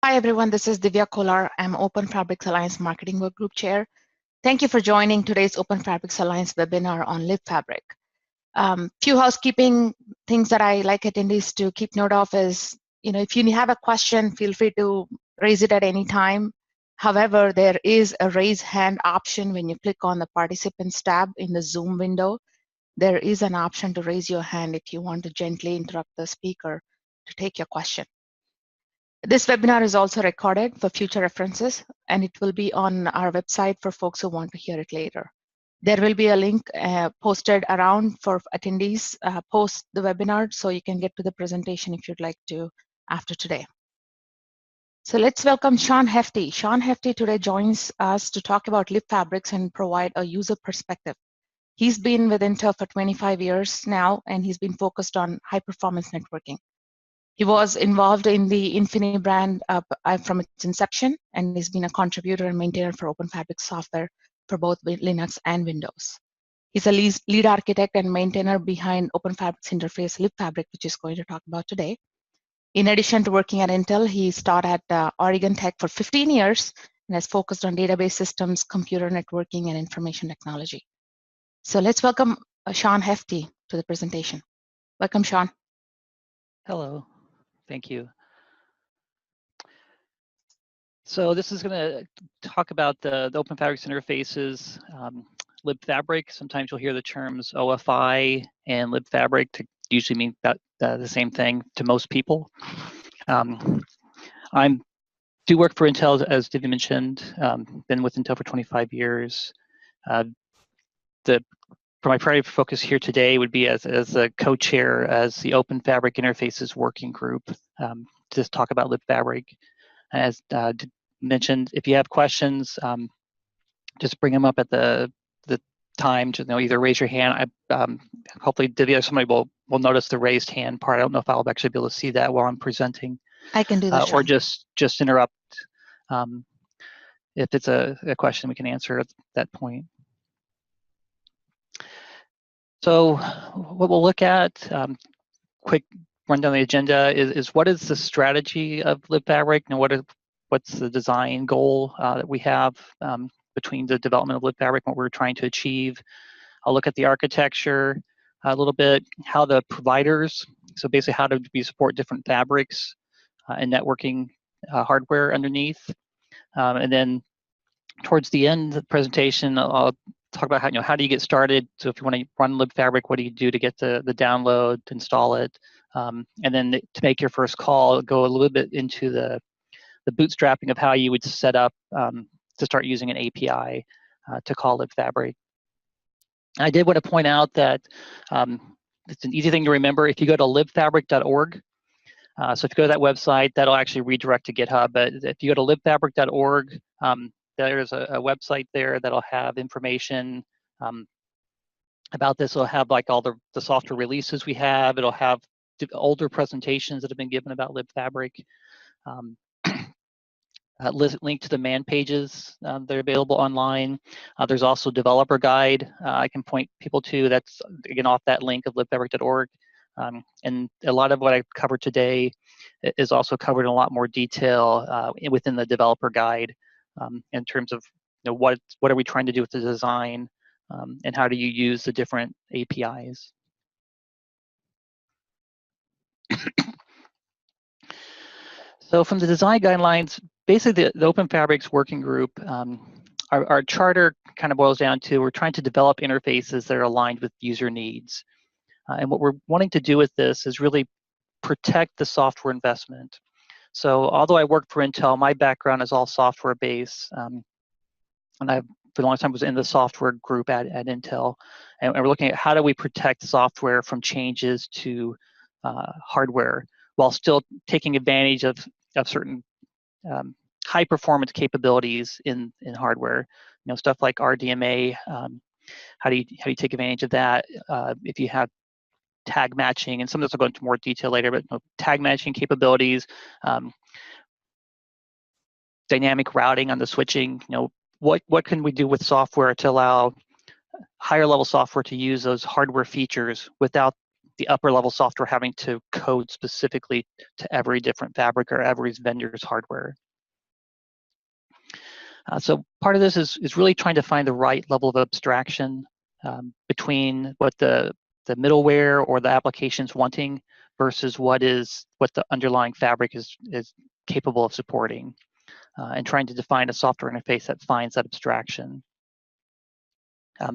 Hi everyone, this is Divya Kolar. I'm OpenFabrics Alliance Marketing Work Group Chair. Thank you for joining today's OpenFabrics Alliance webinar on Libfabric. Few housekeeping things that I like attendees to keep note of is, if you have a question, feel free to raise it at any time. However, there is a raise hand option when you click on the participants tab in the Zoom window. There is an option to raise your hand if you want to gently interrupt the speaker to take your question. This webinar is also recorded for future references, and it will be on our website for folks who want to hear it later. There will be a link posted around for attendees post the webinar, so you can get to the presentation if you'd like to after today. So let's welcome Sean Hefty. Sean Hefty today joins us to talk about Libfabrics and provide a user perspective. He's been with Intel for 25 years now, and he's been focused on high-performance networking. He was involved in the Infinity brand from its inception, and he's been a contributor and maintainer for OpenFabrics software for both Linux and Windows. He's a lead architect and maintainer behind OpenFabrics interface Libfabric, which is going to talk about today. In addition to working at Intel, he's taught at Oregon Tech for 15 years and has focused on database systems, computer networking, and information technology. So let's welcome Sean Hefty to the presentation. Welcome, Sean. Hello. Thank you. So this is going to talk about the OpenFabrics interfaces, Libfabric. Sometimes you'll hear the terms OFI and Libfabric to usually mean the same thing to most people. I do work for Intel, as Divya mentioned, been with Intel for 25 years. For my primary focus here today would be as a co-chair as the OpenFabric Interfaces Working Group to talk about Libfabric. As mentioned, if you have questions, just bring them up at the time to either raise your hand. Hopefully, Divya, somebody will notice the raised hand part. I don't know if I'll actually be able to see that while I'm presenting. I can do that. Or just interrupt if it's a question we can answer at that point. So what we'll look at, quick rundown of the agenda is what is the strategy of Libfabric and what's the design goal that we have between the development of Libfabric and what we're trying to achieve. I'll look at the architecture a little bit, how the providers, so basically how do we support different fabrics and networking hardware underneath. And then towards the end of the presentation, I'll talk about how do you get started. So if you want to run Libfabric, what do you do to get the download, install it, and then to make your first call, go a little bit into the bootstrapping of how you would set up to start using an API to call Libfabric. I did want to point out that it's an easy thing to remember. If you go to libfabric.org, so if you go to that website, that'll actually redirect to GitHub. But if you go to libfabric.org, there's a website there that'll have information about this. It'll have like all the software releases we have. It'll have older presentations that have been given about Libfabric. Link to the man pages that are available online. There's also a developer guide I can point people to. That's again off that link of libfabric.org. And a lot of what I covered today is also covered in a lot more detail within the developer guide in terms of what are we trying to do with the design and how do you use the different APIs. So from the design guidelines, basically the OpenFabrics working group, our charter kind of boils down to we're trying to develop interfaces that are aligned with user needs. And what we're wanting to do with this is really protect the software investment. So although I worked for Intel, my background is all software based. And I, for a long time, was in the software group at Intel. And we're looking at how do we protect software from changes to hardware while still taking advantage of certain high performance capabilities in hardware. Stuff like RDMA. How do you take advantage of that if you have tag matching, and some of this will go into more detail later, but tag matching capabilities, dynamic routing on the switching, what can we do with software to allow higher level software to use those hardware features without the upper level software having to code specifically to every different fabric or every vendor's hardware. So part of this is really trying to find the right level of abstraction between what the middleware or the application's wanting versus what the underlying fabric is capable of supporting, and trying to define a software interface that finds that abstraction.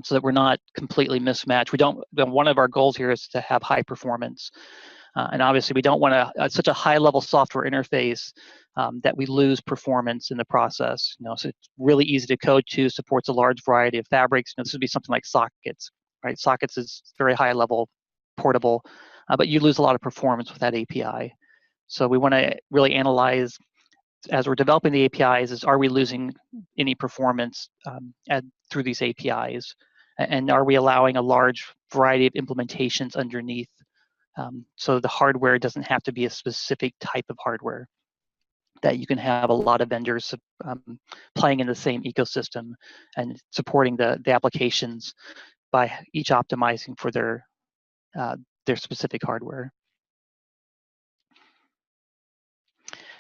So that we're not completely mismatched. One of our goals here is to have high performance. And obviously we don't want such a high level software interface that we lose performance in the process. So it's really easy to code to, supports a large variety of fabrics. This would be something like sockets, right? Sockets is very high level, portable, but you lose a lot of performance with that API. So we want to really analyze, as we're developing the APIs, is are we losing any performance through these APIs? And are we allowing a large variety of implementations underneath, so the hardware doesn't have to be a specific type of hardware, that you can have a lot of vendors playing in the same ecosystem and supporting the applications by each optimizing for their specific hardware.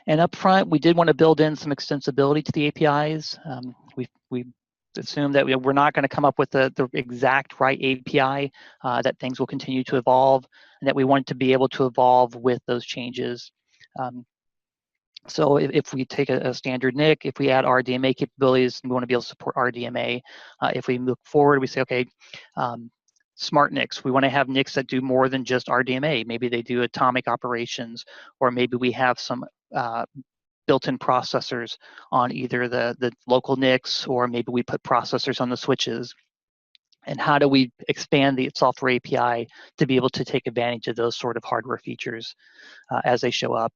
And up front, we did want to build in some extensibility to the APIs. We assume that we're not going to come up with the exact right API, that things will continue to evolve, and that we want to be able to evolve with those changes. So if we take a standard NIC, if we add RDMA capabilities, we want to be able to support RDMA. If we look forward, we say, okay, smart NICs, we want to have NICs that do more than just RDMA. Maybe they do atomic operations, or maybe we have some built-in processors on either the local NICs, or maybe we put processors on the switches. And how do we expand the software API to be able to take advantage of those sort of hardware features as they show up?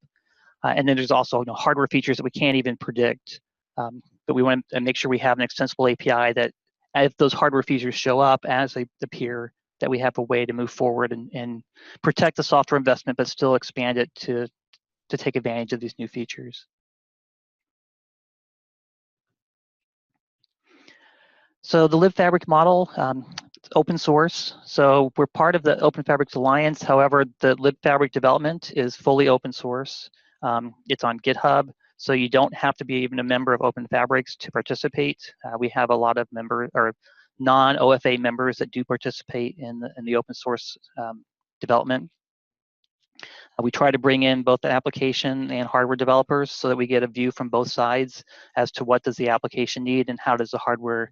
And then there's also hardware features that we can't even predict, but we want to make sure we have an extensible API that, if those hardware features show up as they appear, that we have a way to move forward and protect the software investment, but still expand it to take advantage of these new features. So the Libfabric model, it's open source. So we're part of the OpenFabrics Alliance. However, the Libfabric development is fully open source. It's on GitHub, so you don't have to be even a member of OpenFabrics to participate. We have a lot of non-OFA members that do participate in the open source development. We try to bring in both the application and hardware developers so that we get a view from both sides as to what does the application need and how does the hardware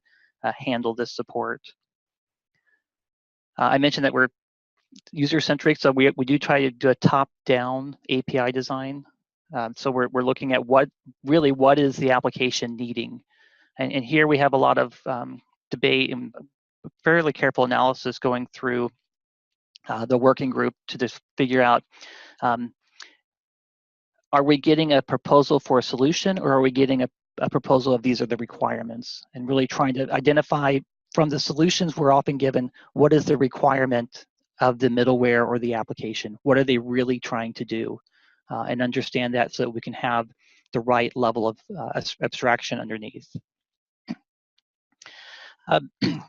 handle this support. I mentioned that we're user-centric, so we do try to do a top-down API design. So we're looking at what is the application needing, and here we have a lot of debate and fairly careful analysis going through the working group to just figure out, are we getting a proposal for a solution, or are we getting a proposal of these are the requirements, and really trying to identify from the solutions we're often given, what is the requirement of the middleware or the application? What are they really trying to do? And understand that so that we can have the right level of abstraction underneath.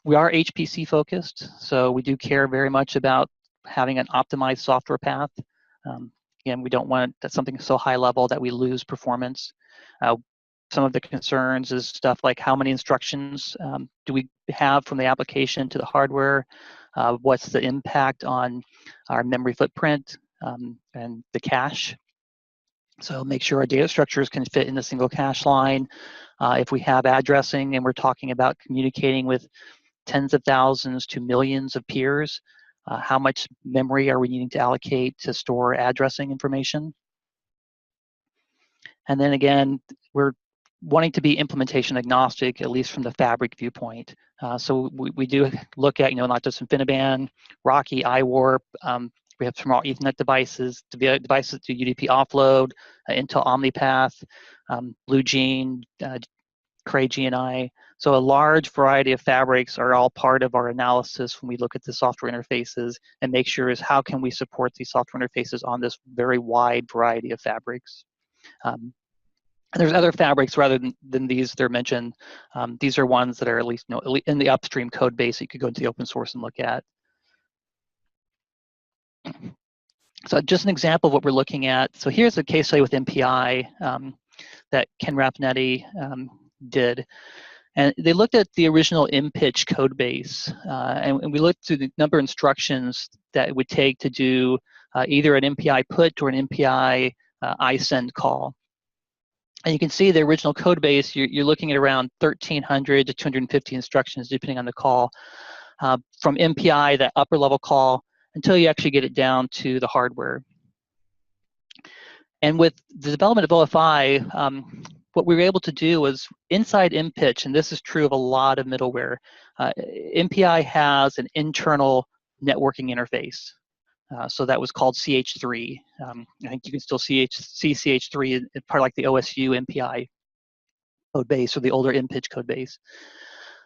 We are HPC focused, so we do care very much about having an optimized software path. Again, we don't want something so high level that we lose performance. Some of the concerns is stuff like how many instructions do we have from the application to the hardware? What's the impact on our memory footprint and the cache? So make sure our data structures can fit in a single cache line. If we have addressing and we're talking about communicating with tens of thousands to millions of peers, how much memory are we needing to allocate to store addressing information? And then again, we're wanting to be implementation agnostic, at least from the fabric viewpoint. So we do look at, not just InfiniBand, Rocky, iWarp. We have small Ethernet devices, devices to UDP offload, Intel OmniPath, BlueGene, Cray GNI. So a large variety of fabrics are all part of our analysis when we look at the software interfaces and make sure is how can we support these software interfaces on this very wide variety of fabrics. And there's other fabrics rather than these that are mentioned. These are ones that are at least in the upstream code base that you could go into the open source and look at. So just an example of what we're looking at. So here's a case study with MPI that Ken Raffinetti did. And they looked at the original impitch code base, and we looked through the number of instructions that it would take to do either an MPI put or an MPI ISend call. And you can see the original code base, you're looking at around 1,300 to 250 instructions, depending on the call, from MPI, that upper level call, until you actually get it down to the hardware. And with the development of OFI, what we were able to do was inside impitch, and this is true of a lot of middleware, MPI has an internal networking interface. So that was called CH3. I think you can still see CH3 in part like the OSU MPI code base or the older impitch code base.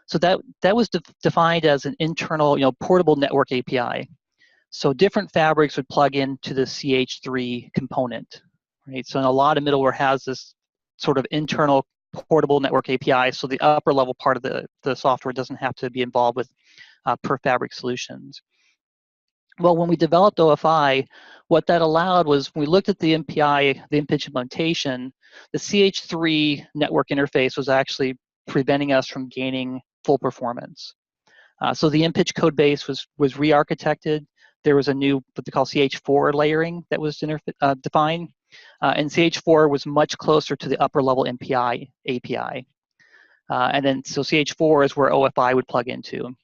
So that was defined as an internal, portable network API. So different fabrics would plug into the CH3 component, right? So a lot of middleware has this sort of internal portable network API, so the upper level part of the software doesn't have to be involved with per fabric solutions. Well, when we developed OFI, what that allowed was when we looked at the MPI, the impitch implementation, the CH3 network interface was actually preventing us from gaining full performance. So the impitch code base was re-architected. There was a new, what they call CH4 layering that was defined. And CH4 was much closer to the upper level MPI API. And then, so CH4 is where OFI would plug into.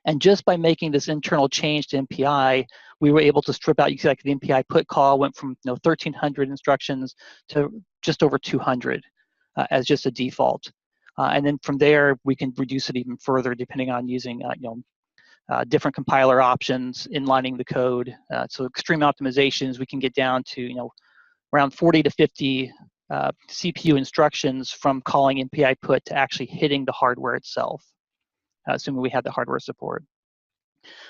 And just by making this internal change to MPI, we were able to strip out, you see like the MPI put call went from 1,300 instructions to just over 200 as just a default. And then from there, we can reduce it even further depending on using different compiler options, inlining the code. So extreme optimizations, we can get down to around 40 to 50 CPU instructions from calling MPI put to actually hitting the hardware itself, assuming we have the hardware support.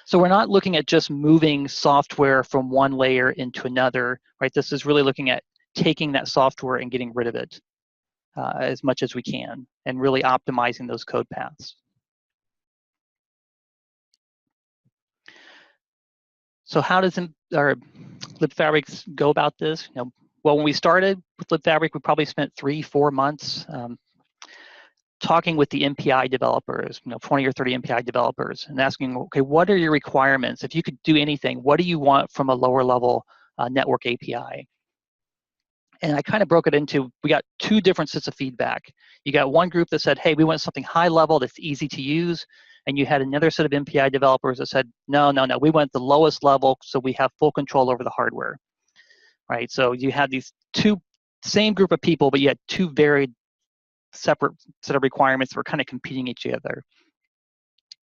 So we're not looking at just moving software from one layer into another, right? This is really looking at taking that software and getting rid of it as much as we can, and really optimizing those code paths. So how does our Libfabrics go about this? Well, when we started with Libfabric, we probably spent 3-4 months talking with the MPI developers, 20 or 30 MPI developers, and asking, okay, what are your requirements? If you could do anything, what do you want from a lower level network API? And I kind of broke it into, we got 2 different sets of feedback. You got one group that said, hey, we want something high level that's easy to use. And you had another set of MPI developers that said, no, we want the lowest level so we have full control over the hardware, right? So you had these 2, same group of people, but you had 2 very separate set of requirements that were kind of competing each other.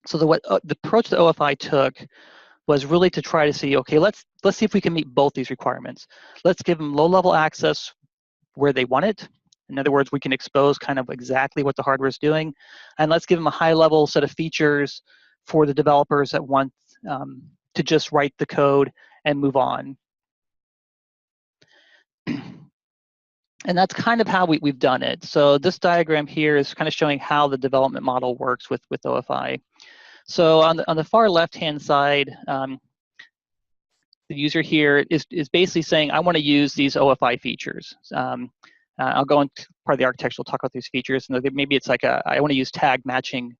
So the approach that OFI took was really to try to see, okay, let's see if we can meet both these requirements. Let's give them low-level access where they want it. In other words, we can expose kind of exactly what the hardware is doing, and let's give them a high-level set of features for the developers that want to just write the code and move on. And that's kind of how we've done it. So this diagram here is kind of showing how the development model works with OFI. So on the far left-hand side, the user here is basically saying, I want to use these OFI features. I'll go into part of the architecture, we'll talk about these features. And maybe it's like I want to use tag matching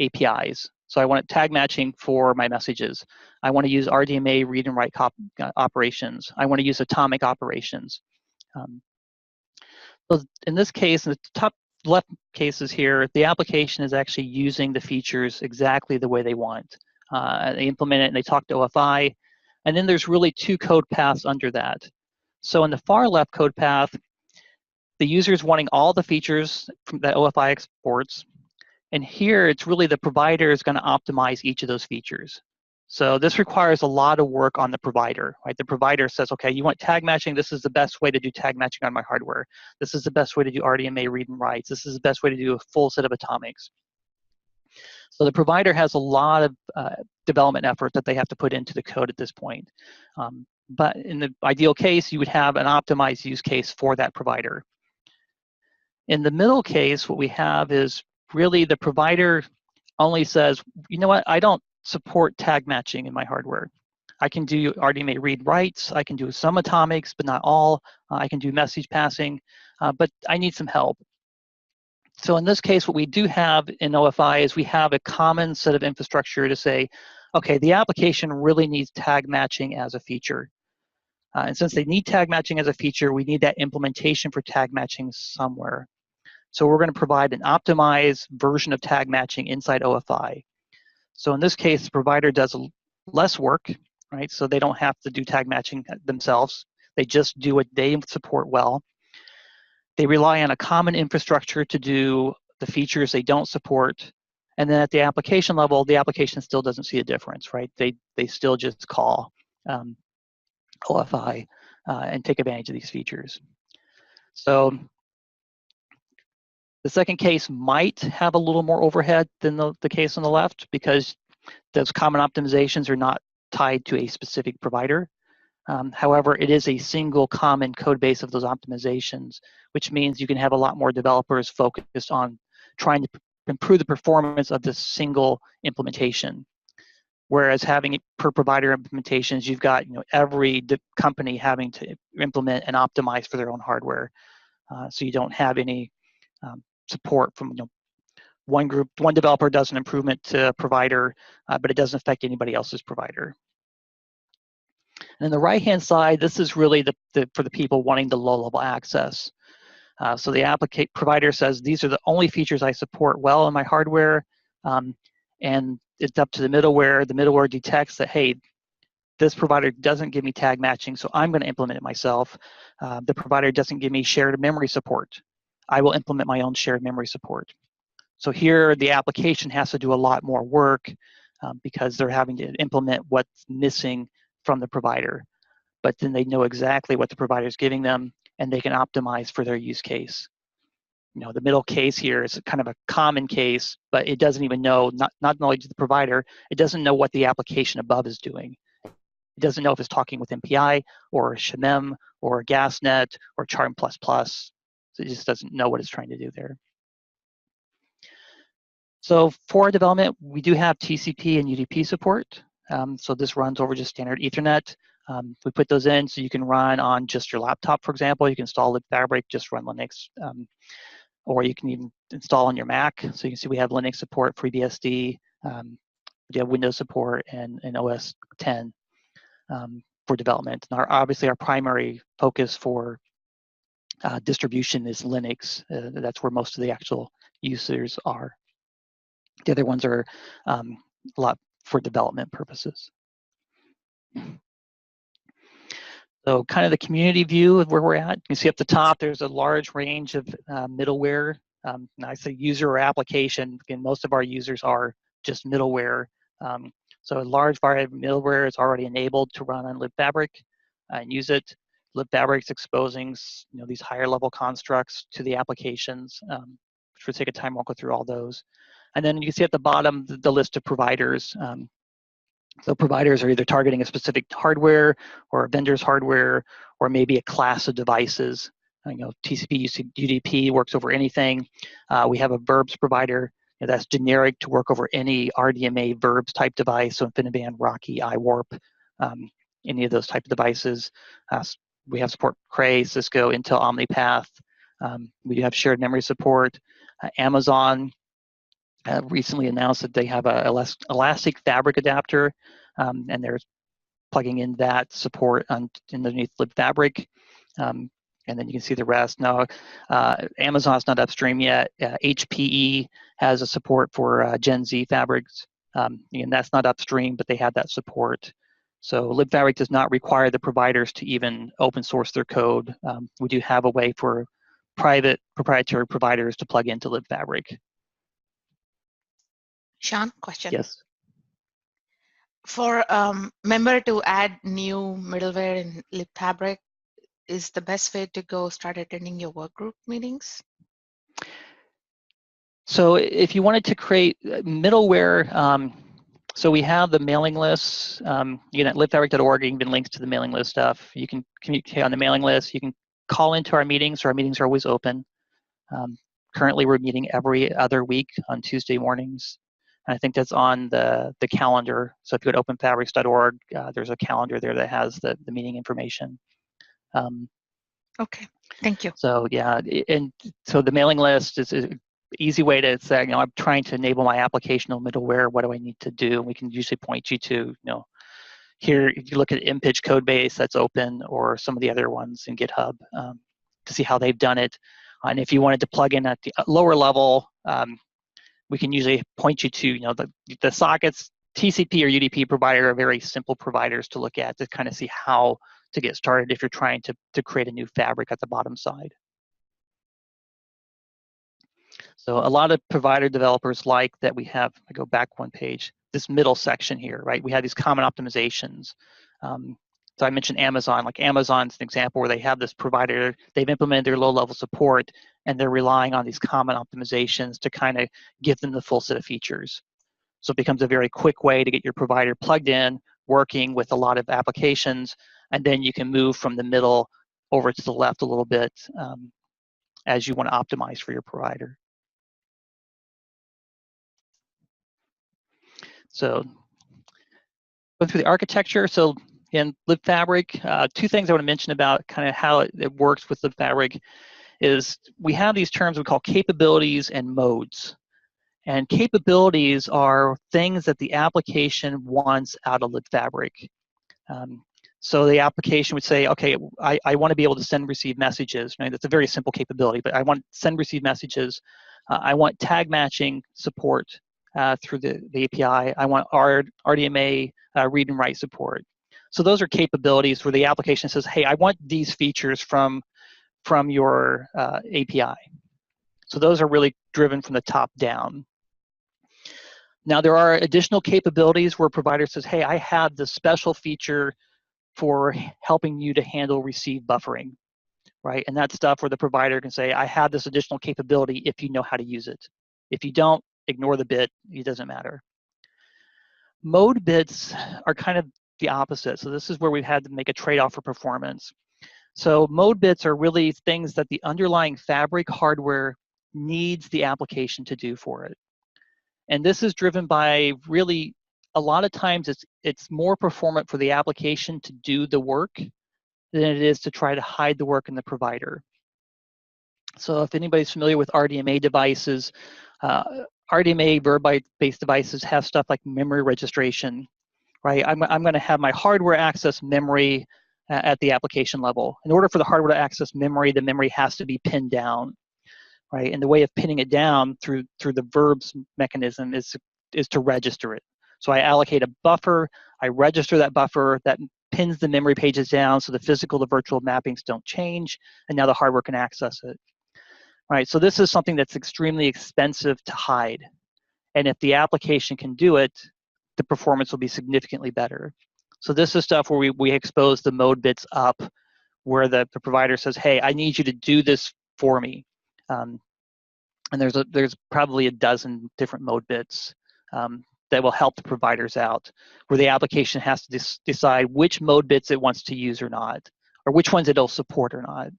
APIs. So I want tag matching for my messages. I want to use RDMA read and write operations. I want to use atomic operations. So in this case, in the top left cases here, the application is actually using the features exactly the way they want. They implement it and they talk to OFI. And then there's really 2 code paths under that. So in the far left code path, the user is wanting all the features that OFI exports. And here, it's really the provider is going to optimize each of those features. So this requires a lot of work on the provider, right? The provider says, okay, you want tag matching, this is the best way to do tag matching on my hardware. This is the best way to do RDMA read and writes. This is the best way to do a full set of atomics. So the provider has a lot of development effort that they have to put into the code at this point. But in the ideal case, you would have an optimized use case for that provider. In the middle case, what we have is really the provider only says, you know what, I don't support tag matching in my hardware. I can do RDMA read writes, I can do some atomics, but not all. I can do message passing, but I need some help. So in this case, what we do have in OFI is we have a common set of infrastructure to say, okay, the application really needs tag matching as a feature. And since they need tag matching as a feature, we need that implementation for tag matching somewhere. So we're going to provide an optimized version of tag matching inside OFI. So in this case, the provider does less work, right? So they don't have to do tag matching themselves. They just do what they support well. They rely on a common infrastructure to do the features they don't support. And then at the application level, the application still doesn't see a difference, right? They still just call OFI and take advantage of these features. So the second case might have a little more overhead than the case on the left because those common optimizations are not tied to a specific provider. However, it is a single common code base of those optimizations, which means you can have a lot more developers focused on trying to improve the performance of this single implementation. Whereas having it per provider implementations, you've got every company having to implement and optimize for their own hardware. So you don't have any support from one developer does an improvement to a provider, but it doesn't affect anybody else's provider. And on the right-hand side, this is really for the people wanting the low-level access. So the provider says, these are the only features I support well in my hardware, and it's up to the middleware. The middleware detects that, hey, this provider doesn't give me tag matching, so I'm going to implement it myself. The provider doesn't give me shared memory support. I will implement my own shared memory support. So here, the application has to do a lot more work because they're having to implement what's missing from the provider. But then they know exactly what the provider is giving them, and they can optimize for their use case. The middle case here is kind of a common case, but it doesn't even know, not only to the provider, it doesn't know what the application above is doing. It doesn't know if it's talking with MPI or SHMEM or GasNet or Charm++. So it just doesn't know what it's trying to do there. So for our development, we do have TCP and UDP support. So this runs over just standard Ethernet. We put those in so you can run on just your laptop, for example. You can install Libfabric, just run Linux, or you can even install on your Mac. So you can see we have Linux support, FreeBSD, we have Windows support, and OS 10 for development. And obviously our primary focus for distribution is Linux. That's where most of the actual users are. The other ones are a lot for development purposes. So kind of the community view of where we're at. You can see up the top, there's a large range of middleware. I say user or application. Again, most of our users are just middleware. So a large variety of middleware is already enabled to run on Libfabric and use it. Libfabric's exposing these higher level constructs to the applications, which will take a time. We'll go through all those. And then you can see at the bottom the list of providers. So providers are either targeting a specific hardware or a vendor's hardware, or maybe a class of devices. TCP, UDP works over anything. We have a verbs provider that's generic to work over any RDMA verbs type device. So InfiniBand, Rocky, iWarp, any of those type of devices. We have support Cray, Cisco, Intel, OmniPath. We do have shared memory support. Amazon recently announced that they have a elastic fabric adapter, and they're plugging in that support underneath Libfabric. And then you can see the rest. Now, Amazon's not upstream yet. HPE has a support for Gen Z fabrics, and that's not upstream, but they have that support. So Libfabric does not require the providers to even open source their code. We do have a way for private proprietary providers to plug into Libfabric. Sean, question. Yes. For member to add new middleware in Libfabric, is the best way to go start attending your workgroup meetings? So if you wanted to create middleware, so we have the mailing lists. Again, at libfabric.org, you can get links to the mailing list stuff. You can communicate on the mailing list. You can call into our meetings. So our meetings are always open. Currently, we're meeting every other week on Tuesday mornings. And I think that's on the calendar. So if you go to openfabrics.org, there's a calendar there that has the meeting information. Okay, thank you. So yeah, and so the mailing list is an easy way to say, I'm trying to enable my applicational middleware. What do I need to do? And we can usually point you to, here, if you look at InPitch code base that's open, or some of the other ones in GitHub, to see how they've done it. And if you wanted to plug in at the lower level, we can usually point you to, the sockets. TCP or UDP provider are very simple providers to look at to kind of see how to get started if you're trying to create a new fabric at the bottom side. So a lot of provider developers like that we have, I go back one page, this middle section here, right? We have these common optimizations. So I mentioned Amazon, like Amazon's an example where they have this provider, they've implemented their low-level support, and they're relying on these common optimizations to kind of give them the full set of features. So it becomes a very quick way to get your provider plugged in, working with a lot of applications, and then you can move from the middle over to the left a little bit as you want to optimize for your provider. So going through the architecture, so in Libfabric, two things I want to mention about kind of how it works with Libfabric is we have these terms we call capabilities and modes. And capabilities are things that the application wants out of Libfabric. So the application would say, okay, I want to be able to send and receive messages. Right? That's a very simple capability, but I want send and receive messages. I want tag matching support through the API. I want RDMA read and write support. So those are capabilities where the application says, hey, I want these features from your API. So those are really driven from the top down. Now there are additional capabilities where a provider says, hey, I have this special feature for helping you to handle receive buffering, right? And that's stuff where the provider can say, I have this additional capability if you know how to use it. If you don't, ignore the bit, it doesn't matter. Mode bits are kind of the opposite. So this is where we've had to make a trade-off for performance. So mode bits are really things that the underlying fabric hardware needs the application to do for it. And this is driven by really, a lot of times it's more performant for the application to do the work than it is to try to hide the work in the provider. So if anybody's familiar with RDMA devices, RDMA verb-based devices have stuff like memory registration, right? I'm going to have my hardware access memory at the application level. In order for the hardware to access memory, the memory has to be pinned down, right? And the way of pinning it down through the verbs mechanism is to register it. So I allocate a buffer, I register that buffer, that pins the memory pages down so the physical to virtual mappings don't change, and now the hardware can access it. Right, so this is something that's extremely expensive to hide. And if the application can do it, the performance will be significantly better. So this is stuff where we expose the mode bits up, where the provider says, hey, I need you to do this for me. And there's probably a dozen different mode bits that will help the providers out, where the application has to decide which mode bits it wants to use or not, or which ones it'll support or not.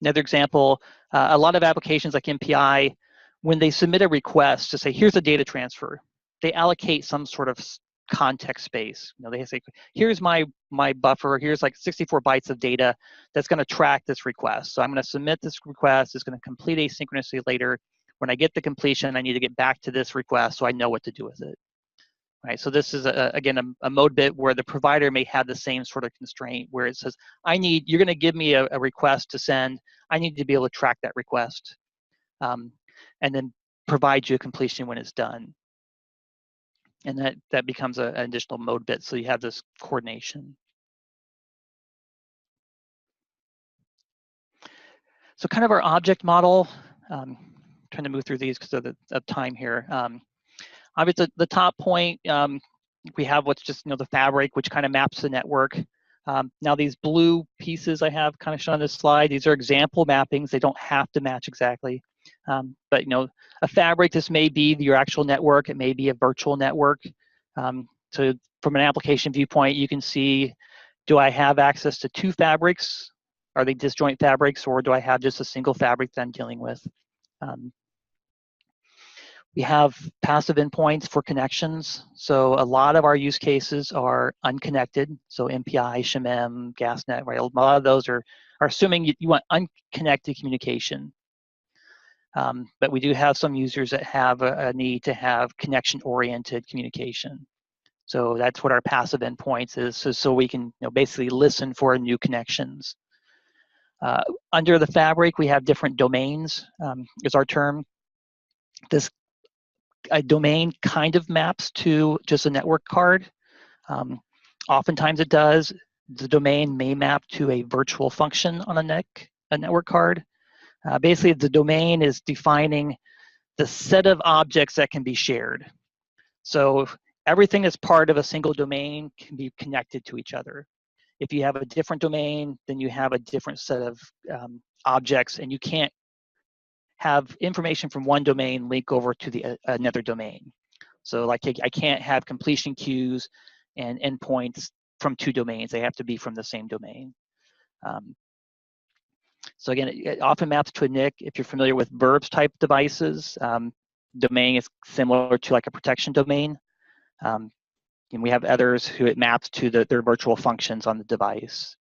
Another example, a lot of applications like MPI, when they submit a request to say, here's a data transfer, they allocate some sort of context space. They say, here's my buffer, here's like 64 bytes of data that's going to track this request. So I'm going to submit this request, it's going to complete asynchronously later. When I get the completion, I need to get back to this request so I know what to do with it. Right, so this is, again, a mode bit where the provider may have the same sort of constraint where it says, you're going to give me a request to send, I need to be able to track that request and then provide you a completion when it's done. And that becomes an additional mode bit, so you have this coordination. So kind of our object model, trying to move through these because of time here. Obviously, the top point, we have what's just the fabric, which kind of maps the network. Now these blue pieces I have kind of shown on this slide, these are example mappings. They don't have to match exactly. But a fabric, this may be your actual network. It may be a virtual network. So from an application viewpoint, you can see, do I have access to two fabrics? Are they disjoint fabrics, or do I have just a single fabric that I'm dealing with? We have passive endpoints for connections. So a lot of our use cases are unconnected. So MPI, SHMM, GasNet, right? A lot of those are assuming you want unconnected communication. But we do have some users that have a need to have connection-oriented communication. So that's what our passive endpoints is, so we can basically listen for new connections. Under the fabric, we have different domains, is our term. A domain kind of maps to just a network card. Oftentimes it does. The domain may map to a virtual function on a network card. Basically, the domain is defining the set of objects that can be shared. So everything that's part of a single domain can be connected to each other. If you have a different domain, then you have a different set of objects, and you can't have information from one domain link over to another domain. So like I can't have completion queues and endpoints from two domains. They have to be from the same domain. So again, it often maps to a NIC. If you're familiar with verbs type devices, domain is similar to like a protection domain. And we have others who it maps to their virtual functions on the device.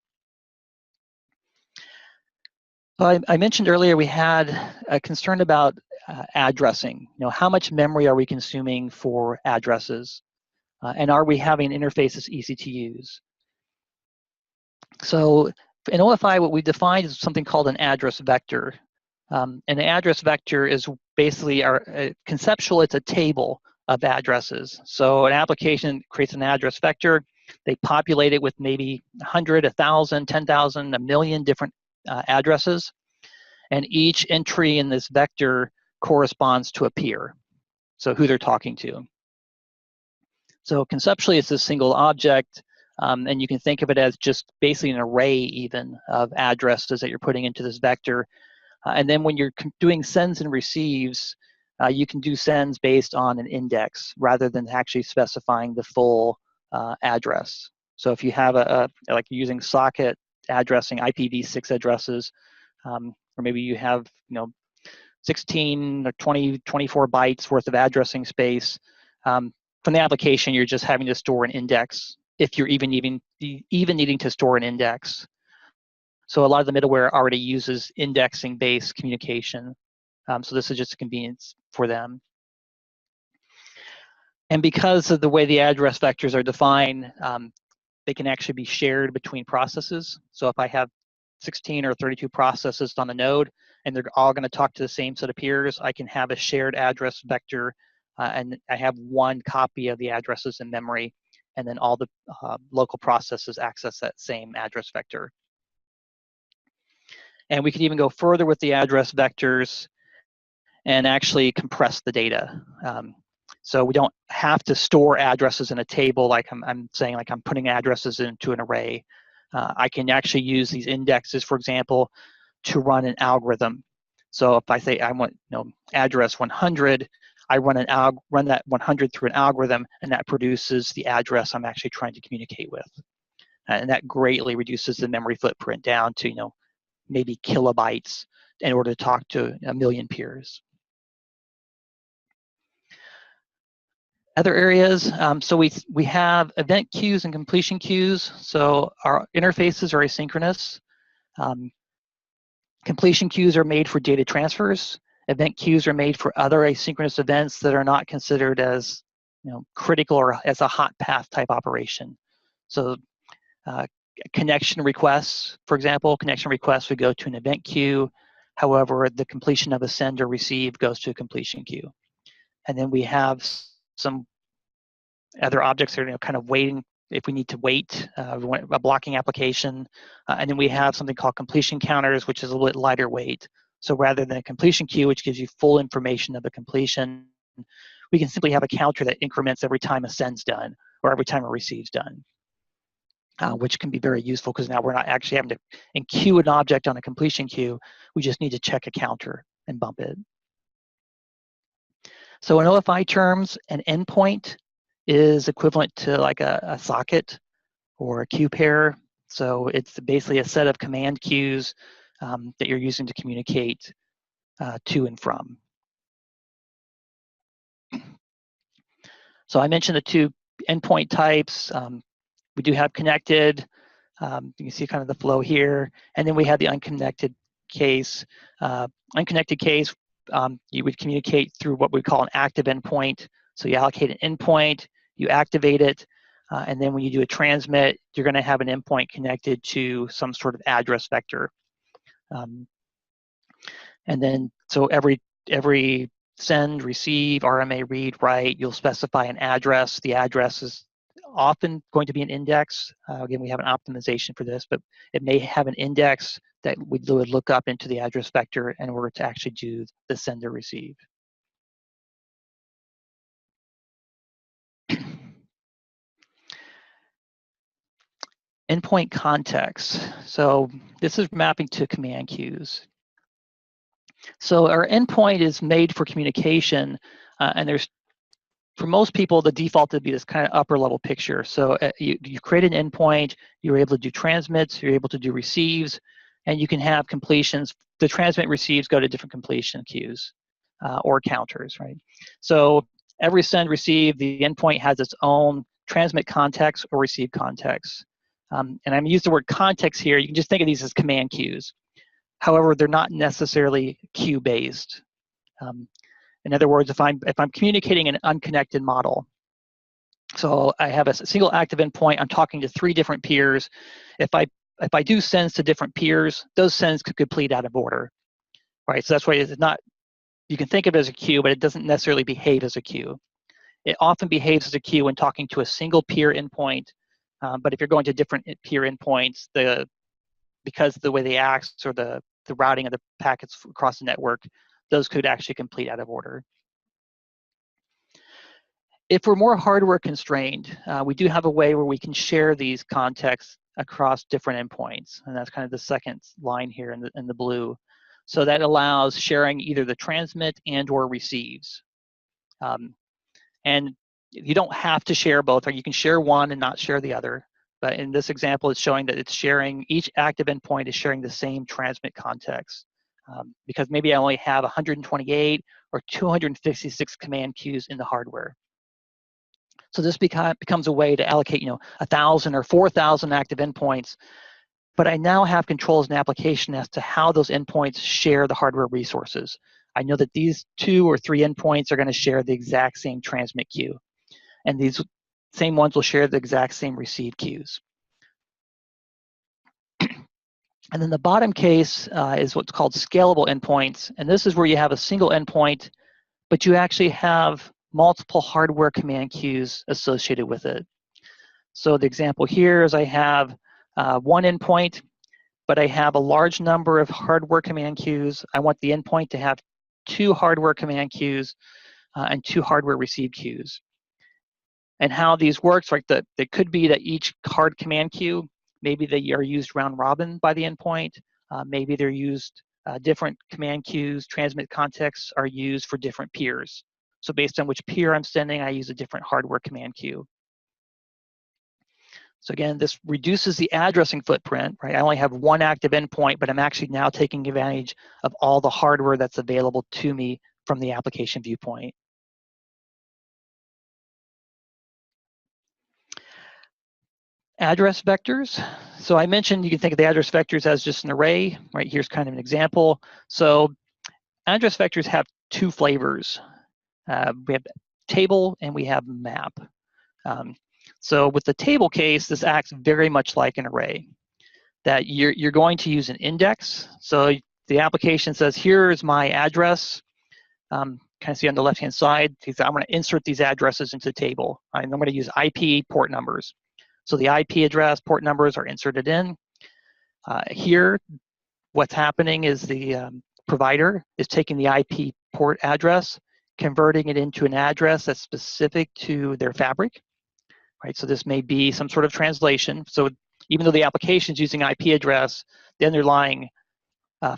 I mentioned earlier we had a concern about addressing. How much memory are we consuming for addresses? And are we having an interface that's easy to use? So in OFI, what we defined is something called an address vector. And an address vector is basically conceptual, it's a table of addresses. So an application creates an address vector. They populate it with maybe 100, 1,000, 10,000, a million different addresses. And each entry in this vector corresponds to a peer, so who they're talking to. So conceptually, it's a single object, and you can think of it as just basically an array even of addresses that you're putting into this vector. And then when you're doing sends and receives, you can do sends based on an index rather than actually specifying the full address. So if you have like using socket addressing IPv6 addresses, or maybe you have 16 or 20, 24 bytes worth of addressing space. From the application, you're just having to store an index if you're even needing to store an index. So a lot of the middleware already uses indexing-based communication. So this is just a convenience for them. And because of the way the address vectors are defined, they can actually be shared between processes. So if I have 16 or 32 processes on the node, and they're all going to talk to the same set of peers, I can have a shared address vector, and I have one copy of the addresses in memory, and then all the local processes access that same address vector. And we could even go further with the address vectors and actually compress the data. So we don't have to store addresses in a table like I'm saying, like I'm putting addresses into an array. I can actually use these indexes, for example, to run an algorithm. So if I say I want address 100, I run that 100 through an algorithm, and that produces the address I'm actually trying to communicate with. And that greatly reduces the memory footprint down to maybe kilobytes in order to talk to a million peers. Other areas, so we have event queues and completion queues. So our interfaces are asynchronous. Completion queues are made for data transfers. Event queues are made for other asynchronous events that are not considered as critical or as a hot path type operation. So connection requests, for example, connection requests would go to an event queue. However, the completion of a send or receive goes to a completion queue. And then we have some other objects that are kind of waiting if we need to wait, a blocking application. And then we have something called completion counters, which is a little bit lighter weight. So rather than a completion queue, which gives you full information of a completion, we can simply have a counter that increments every time a send's done or every time a receive's done, which can be very useful because now we're not actually having to enqueue an object on a completion queue. We just need to check a counter and bump it. So in OFI terms, an endpoint is equivalent to like a socket or a queue pair. So it's basically a set of command queues that you're using to communicate to and from. So I mentioned the two endpoint types. We do have connected. You can see kind of the flow here. And then we have the unconnected case. Unconnected case, you would communicate through what we call an active endpoint. So you allocate an endpoint, you activate it, and then when you do a transmit, you're going to have an endpoint connected to some sort of address vector. And then, so every send, receive, RMA, read, write, you'll specify an address. The address is often going to be an index. Again, we have an optimization for this, but it may have an index that we would look up into the address vector in order to actually do the send or receive. Endpoint context. So this is mapping to command queues. So our endpoint is made for communication, and there's, for most people, the default would be this kind of upper level picture. So you create an endpoint, you're able to do transmits, you're able to do receives, and you can have completions. The transmit receives go to different completion queues or counters, right? So every send receive, the endpoint has its own transmit context or receive context. And I'm using the word context here. You can just think of these as command queues. However, they're not necessarily queue based. In other words, if I'm communicating an unconnected model, so I have a single active endpoint, I'm talking to 3 different peers. If I do sends to different peers, those sends could complete out of order, right? So that's why it's not, you can think of it as a queue, but it doesn't necessarily behave as a queue. It often behaves as a queue when talking to a single peer endpoint, but if you're going to different peer endpoints, because the way they act or the routing of the packets across the network, those could actually complete out of order. If we're more hardware constrained, we do have a way where we can share these contexts across different endpoints, and that's kind of the second line here in the blue. So that allows sharing either the transmit and or receives. And you don't have to share both, or you can share one and not share the other. But in this example, it's showing that it's sharing, each active endpoint is sharing the same transmit context. Because maybe I only have 128 or 256 command queues in the hardware. So this becomes a way to allocate, 1,000 or 4,000 active endpoints, but I now have controls in application as to how those endpoints share the hardware resources. I know that these 2 or 3 endpoints are going to share the exact same transmit queue, and these same ones will share the exact same receive queues. And then the bottom case is what's called scalable endpoints, and this is where you have a single endpoint, but you actually have multiple hardware command queues associated with it. So the example here is I have one endpoint, but I have a large number of hardware command queues. I want the endpoint to have 2 hardware command queues and 2 hardware receive queues. And how these works, like it could be that each hard command queue, maybe they are used round robin by the endpoint. Maybe they're used different command queues, transmit contexts are used for different peers. So based on which peer I'm sending, I use a different hardware command queue. So again, this reduces the addressing footprint, right? I only have one active endpoint, but I'm actually now taking advantage of all the hardware that's available to me from the application viewpoint. Address vectors. So I mentioned you can think of the address vectors as just an array, right? Here's kind of an example. So address vectors have 2 flavors. We have table and we have map. So with the table case, this acts very much like an array. That you're going to use an index. So the application says, here's my address. Kind of see on the left-hand side, I'm going to insert these addresses into the table. I'm going to use IP port numbers. So the IP address, port numbers are inserted in. Here, what's happening is the provider is taking the IP port address, converting it into an address that's specific to their fabric, right? So this may be some sort of translation. So even though the application is using IP address, the underlying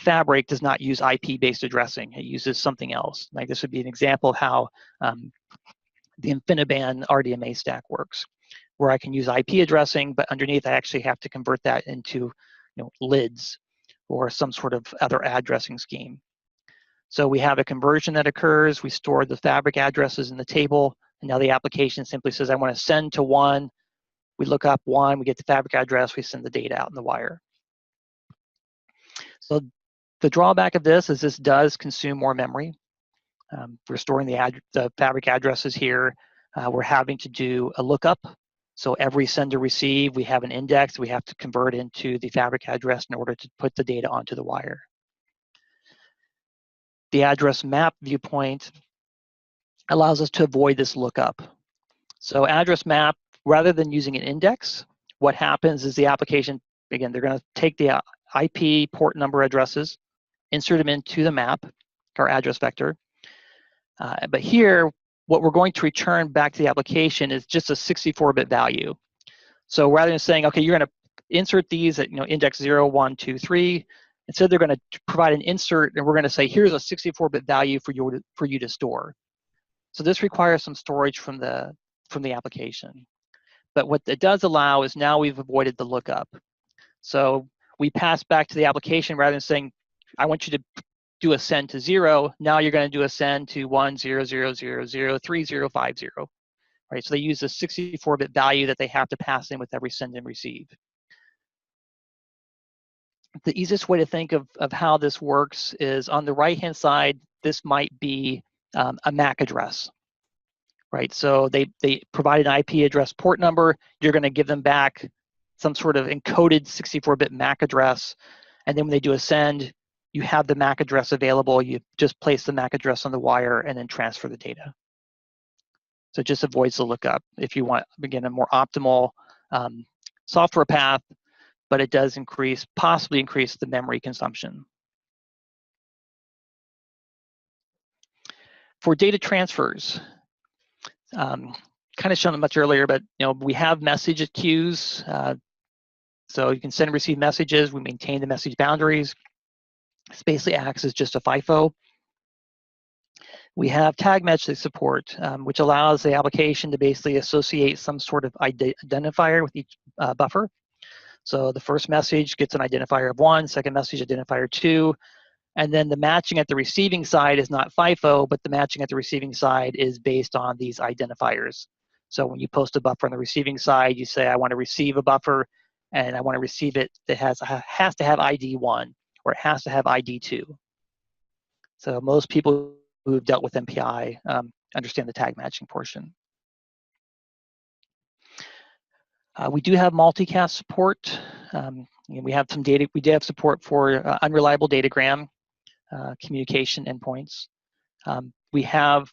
fabric does not use IP-based addressing. It uses something else. Like this would be an example of how the InfiniBand RDMA stack works, where I can use IP addressing, but underneath I actually have to convert that into lids or some sort of other addressing scheme. So we have a conversion that occurs. We store the fabric addresses in the table, And now the application simply says, I want to send to 1. We look up 1, we get the fabric address, we send the data out in the wire. So the drawback of this is this does consume more memory. We're storing the fabric addresses here. We're having to do a lookup. So every send to receive, we have an index we have to convert into the fabric address in order to put the data onto the wire. The address map viewpoint allows us to avoid this lookup. So address map, rather than using an index, what happens is the application, again, they're going to take the IP port number addresses, insert them into the map, our address vector. But here, what we're going to return back to the application is just a 64-bit value. So rather than saying, okay, you're going to insert these at index 0, 1, 2, 3, instead they're going to provide an insert, and we're going to say, here's a 64-bit value for you to store. So this requires some storage from the application. But what it does allow is now we've avoided the lookup. So we pass back to the application rather than saying, I want you to do a send to 0. Now you're going to do a send to 1, 0, 0, 0, 0, 3, 0, 5, 0. Right? So they use a 64-bit value that they have to pass in with every send and receive. The easiest way to think of how this works is on the right-hand side, this might be a MAC address. Right, so they provide an IP address port number. You're going to give them back some sort of encoded 64-bit MAC address, and then when they do a send, you have the MAC address available. You just place the MAC address on the wire and then transfer the data. So it just avoids the lookup if you want, again, a more optimal software path, but it does possibly increase the memory consumption. For data transfers, kind of shown much earlier, but we have message queues. So you can send and receive messages. We maintain the message boundaries. This basically acts as just a FIFO. We have tag message support, which allows the application to basically associate some sort of identifier with each buffer. So the first message gets an identifier of 1, second message identifier 2, and then the matching at the receiving side is not FIFO, but the matching at the receiving side is based on these identifiers. So when you post a buffer on the receiving side, you say, I want to receive a buffer, and I want to receive it that has to have ID 1, or it has to have ID 2. So most people who've dealt with MPI understand the tag matching portion. We do have multicast support. We have some data. We do have support for unreliable datagram communication endpoints. We have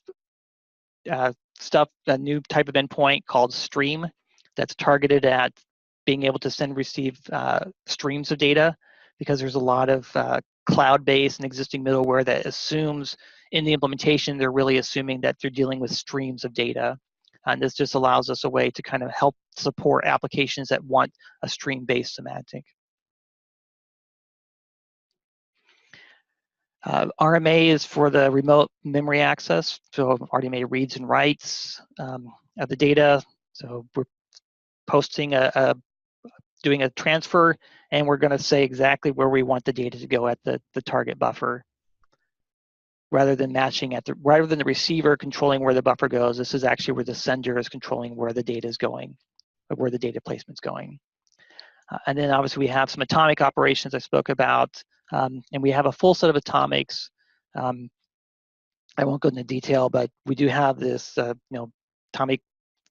a new type of endpoint called Stream that's targeted at being able to send and receive streams of data, because there's a lot of cloud-based and existing middleware that assumes in the implementation, they're really assuming that they're dealing with streams of data. And this just allows us a way to kind of help support applications that want a stream-based semantic. RMA is for the remote memory access. So RMA reads and writes of the data. So we're posting doing a transfer, and we're going to say exactly where we want the data to go at the target buffer. Rather than the receiver controlling where the buffer goes, this is actually where the sender is controlling where the data is going, or where the data placement's going. And then obviously we have some atomic operations I spoke about, and we have a full set of atomics. I won't go into detail, but we do have this, atomic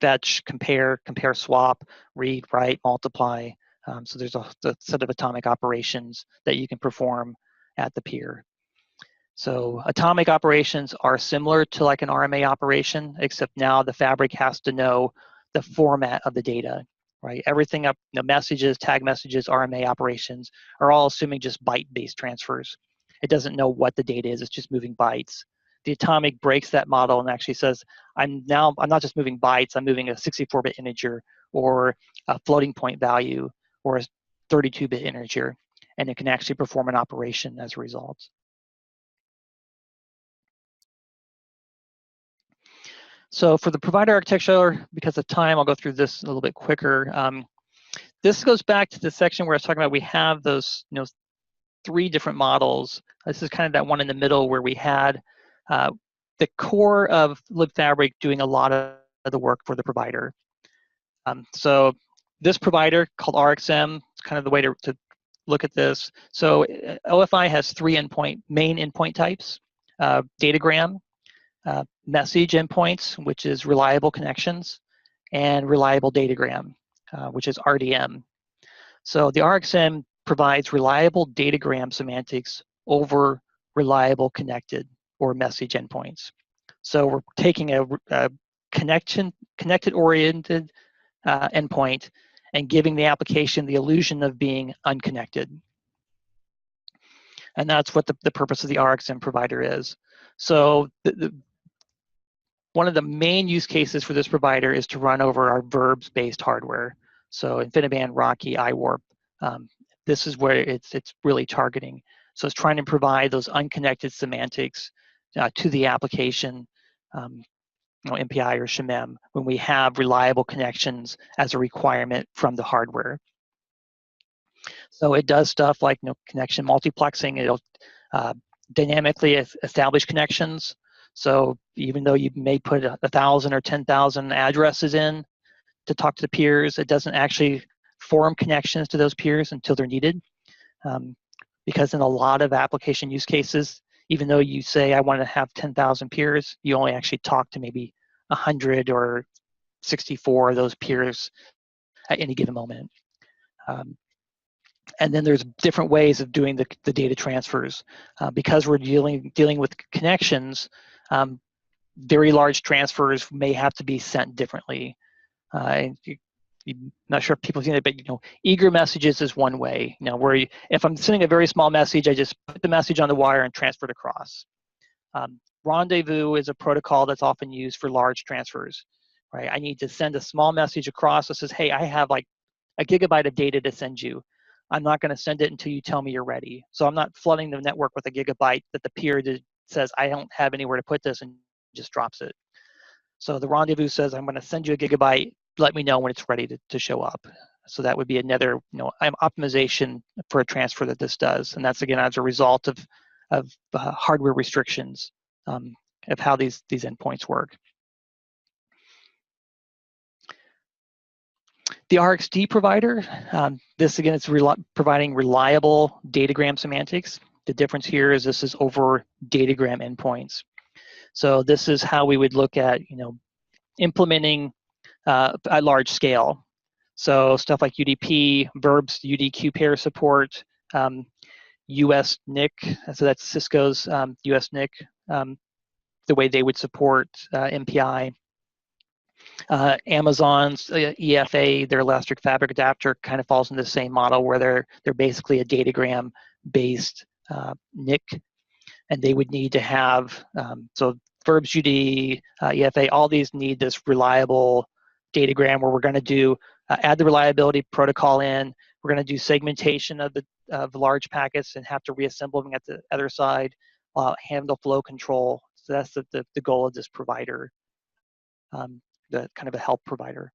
fetch, compare, swap, read, write, multiply. So there's a set of atomic operations that you can perform at the peer. So atomic operations are similar to like an RMA operation, except now the fabric has to know the format of the data, right? Everything up, messages, tag messages, RMA operations are all assuming just byte-based transfers. It doesn't know what the data is, it's just moving bytes. The atomic breaks that model and actually says, I'm not just moving bytes, I'm moving a 64-bit integer or a floating point value or a 32-bit integer, and it can actually perform an operation as a result. So for the provider architecture, because of time, I'll go through this a little bit quicker. This goes back to the section where I was talking about we have those 3 different models. This is kind of that one in the middle where we had the core of Libfabric doing a lot of the work for the provider. So this provider called RxM, it's kind of the way to look at this. So OFI has three main endpoint types: datagram, message endpoints, which is reliable connections, and reliable datagram, which is RDM. So the RxM provides reliable datagram semantics over reliable connected or message endpoints. So we're taking a connected-oriented endpoint and giving the application the illusion of being unconnected. And that's what the purpose of the RxM provider is. So one of the main use cases for this provider is to run over our verbs-based hardware. So InfiniBand, Rocky, iWarp. This is where it's really targeting. So it's trying to provide those unconnected semantics to the application, MPI or SHMEM, when we have reliable connections as a requirement from the hardware. So it does stuff like connection multiplexing. It'll dynamically establish connections. So even though you may put 1,000 or 10,000 addresses in to talk to the peers, it doesn't actually form connections to those peers until they're needed. Because in a lot of application use cases, even though you say, I want to have 10,000 peers, you only actually talk to maybe 100 or 64 of those peers at any given moment. And then there's different ways of doing the data transfers. Because we're dealing with connections, very large transfers may have to be sent differently. I'm not sure if people see that, but eager messages is one way. Where if I'm sending a very small message, I just put the message on the wire and transfer it across. Rendezvous is a protocol that's often used for large transfers, right? I need to send a small message across that says, hey, I have like a gigabyte of data to send you. I'm not going to send it until you tell me you're ready. So I'm not flooding the network with a gigabyte that the peer says, I don't have anywhere to put this, and just drops it. So the rendezvous says, I'm going to send you a gigabyte. Let me know when it's ready to show up. So that would be another optimization for a transfer that this does. And that's, again, as a result of hardware restrictions of how these endpoints work. The RxD provider, this again is providing reliable datagram semantics. The difference here is this is over datagram endpoints. So this is how we would look at implementing at large scale. So stuff like UDP, verbs, UDQ pair support, US NIC, so that's Cisco's US NIC, the way they would support MPI. Amazon's EFA, their elastic fabric adapter, kind of falls in the same model where they're basically a datagram based NIC, and they would need to have so verbs UD, EFA, all these need this reliable datagram where we're going to do add the reliability protocol in. We're going to do segmentation of the large packets and have to reassemble them at the other side, handle flow control. So that's the goal of this provider. The kind of a help provider.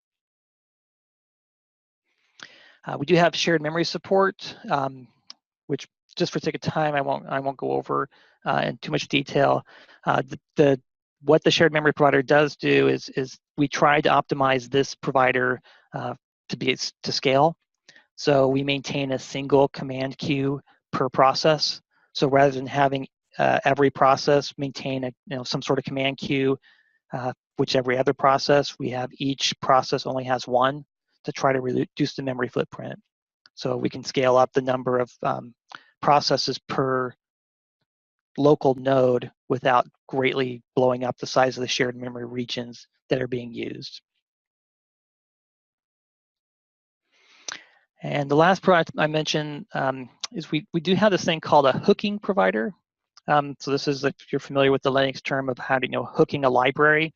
We do have shared memory support, which just for sake of time, I won't go over in too much detail. What the shared memory provider does do is we try to optimize this provider to scale. So we maintain a single command queue per process. So rather than having every process maintain some sort of command queue, which every other process, we have each process only has one to try to reduce the memory footprint. So we can scale up the number of processes per local node without greatly blowing up the size of the shared memory regions that are being used. And the last product I mentioned is we do have this thing called a hooking provider. So this is, if you're familiar with the Linux term of how to hooking a library.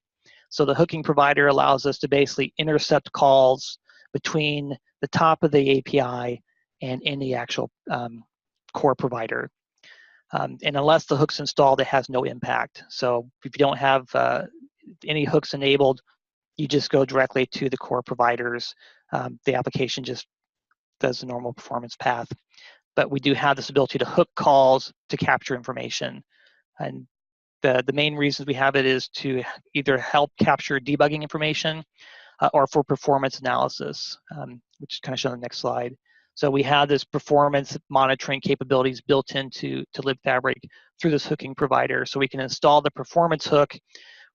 So the hooking provider allows us to basically intercept calls between the top of the API and in the actual core provider. And unless the hook's installed, it has no impact. So if you don't have any hooks enabled, you just go directly to the core providers. The application just does the normal performance path. But we do have this ability to hook calls to capture information. And the main reasons we have it is to either help capture debugging information or for performance analysis, which is kind of shown on the next slide. So we have this performance monitoring capabilities built into Libfabric through this hooking provider. So we can install the performance hook,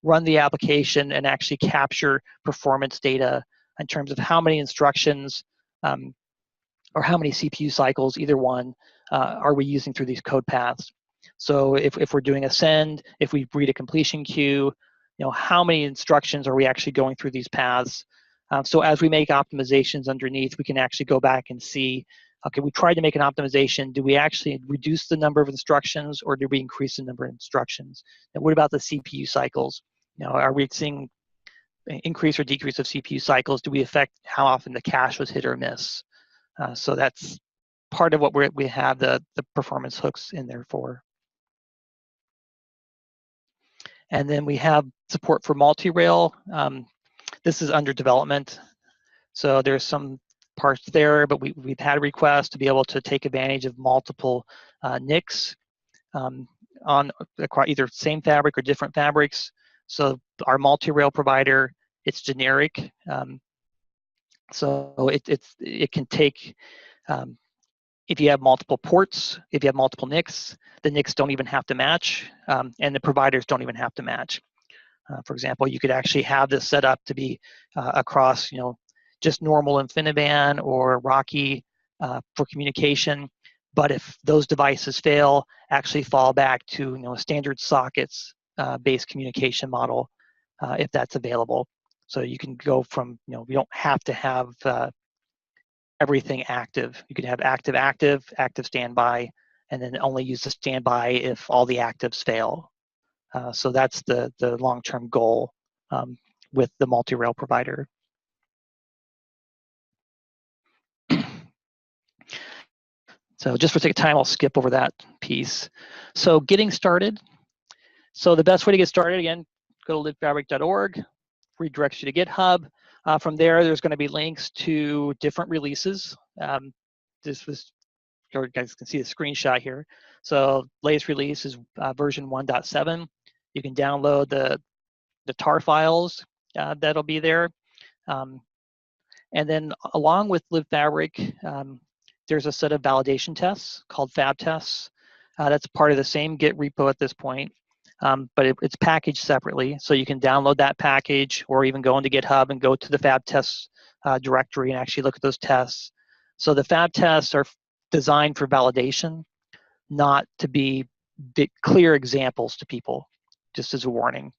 run the application, and actually capture performance data in terms of how many instructions or how many CPU cycles, either one, are we using through these code paths. So if we're doing a send, if we read a completion queue, how many instructions are we actually going through these paths? So as we make optimizations underneath, we can actually go back and see, okay, we tried to make an optimization. Do we actually reduce the number of instructions, or do we increase the number of instructions? And what about the CPU cycles? Are we seeing increase or decrease of CPU cycles? Do we affect how often the cache was hit or miss? So that's part of what we have the performance hooks in there for. And then we have support for multi-rail. This is under development. So there's some parts there, but we've had requests to be able to take advantage of multiple NICs on either same fabric or different fabrics. So our multi-rail provider, it's generic. So it can take, if you have multiple ports, if you have multiple NICs, the NICs don't even have to match, and the providers don't even have to match. For example, you could actually have this set up to be across, just normal InfiniBand or Rocky for communication. But if those devices fail, actually fall back to standard sockets based communication model if that's available. So you can go from, you don't have to have everything active. You could have active, active standby, and then only use the standby if all the actives fail. So that's the long-term goal with the multi-rail provider. So just for the sake of time, I'll skip over that piece. So getting started. So the best way to get started, again, go to libfabric.org, redirects you to GitHub. From there, there's going to be links to different releases. This was, you guys can see the screenshot here. So latest release is version 1.7. You can download the tar files that'll be there. And then along with Libfabric, there's a set of validation tests called fab tests. That's part of the same Git repo at this point, but it's packaged separately. So you can download that package or even go into GitHub and go to the fab tests directory and actually look at those tests. So the fab tests are designed for validation, not to be clear examples to people, just as a warning.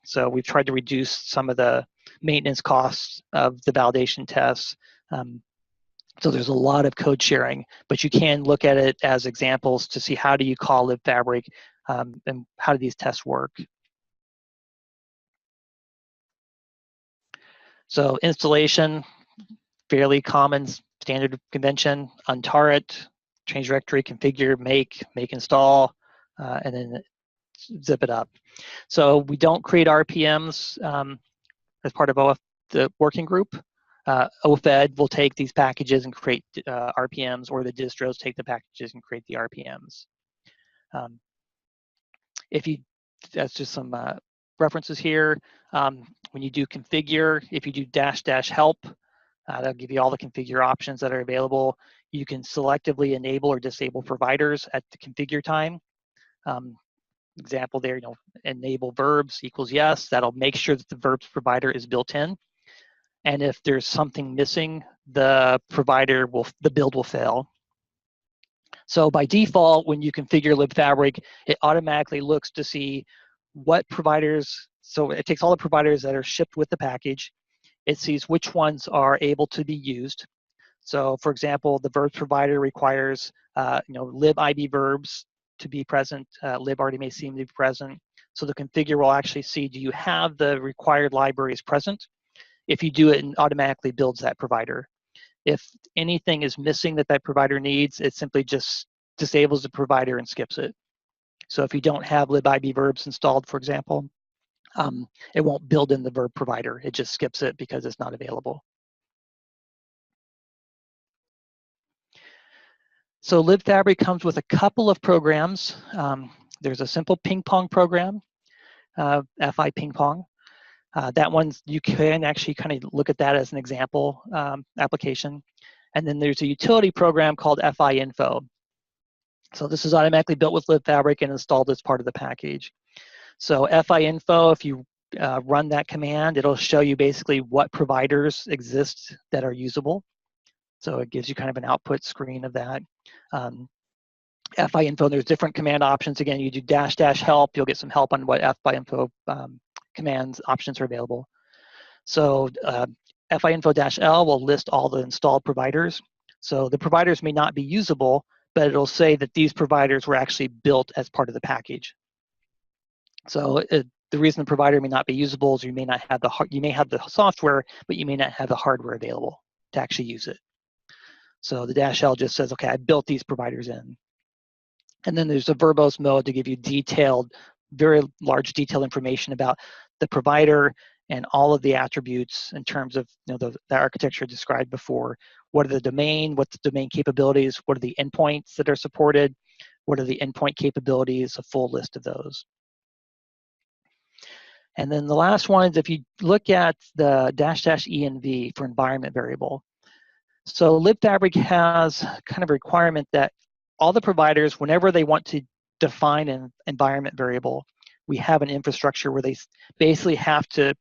So we've tried to reduce some of the maintenance costs of the validation tests. So there's a lot of code sharing, but you can look at it as examples to see how do you call Libfabric and how do these tests work. So installation, fairly common standard convention, untar it, change directory, configure, make install, and then zip it up. So we don't create RPMs as part of the working group. OFA will take these packages and create RPMs, or the distros take the packages and create the RPMs. That's just some references here. When you do configure, if you do -- help, that'll give you all the configure options that are available. You can selectively enable or disable providers at the configure time. Example there, enable verbs equals yes. That'll make sure that the verbs provider is built in. And if there's something missing, the build will fail. So by default, when you configure Libfabric, it automatically looks to see what providers, so it takes all the providers that are shipped with the package. It sees which ones are able to be used. So for example, the verbs provider requires libib verbs to be present, librdmacm to be present. So the configure will actually see, do you have the required libraries present? If you do, it automatically builds that provider. If anything is missing that provider needs, it simply just disables the provider and skips it. So if you don't have libib verbs installed, for example, it won't build in the verb provider. It just skips it because it's not available. So Libfabric comes with a couple of programs. There's a simple ping pong program, FI ping pong. That one, you can actually kind of look at that as an example application. And then there's a utility program called FI info. So this is automatically built with Libfabric and installed as part of the package. So FI info, if you run that command, it'll show you basically what providers exist that are usable. So it gives you kind of an output screen of that. FI info, there's different command options. Again, you do -- help, you'll get some help on what FI info commands options are available. So FI info -L will list all the installed providers. So the providers may not be usable, but it'll say that these providers were actually built as part of the package. So the reason the provider may not be usable is you may not have the software, but you may not have the hardware available to actually use it. So the -L just says, okay, I built these providers in. And then there's a verbose mode to give you detailed, very large detailed information about the provider and all of the attributes in terms of the architecture described before. What are the domain? What's the domain capabilities? What are the endpoints that are supported? What are the endpoint capabilities? A full list of those. And then the last one is if you look at the --env for environment variable. So Libfabric has kind of a requirement that all the providers, whenever they want to define an environment variable, we have an infrastructure where they basically have to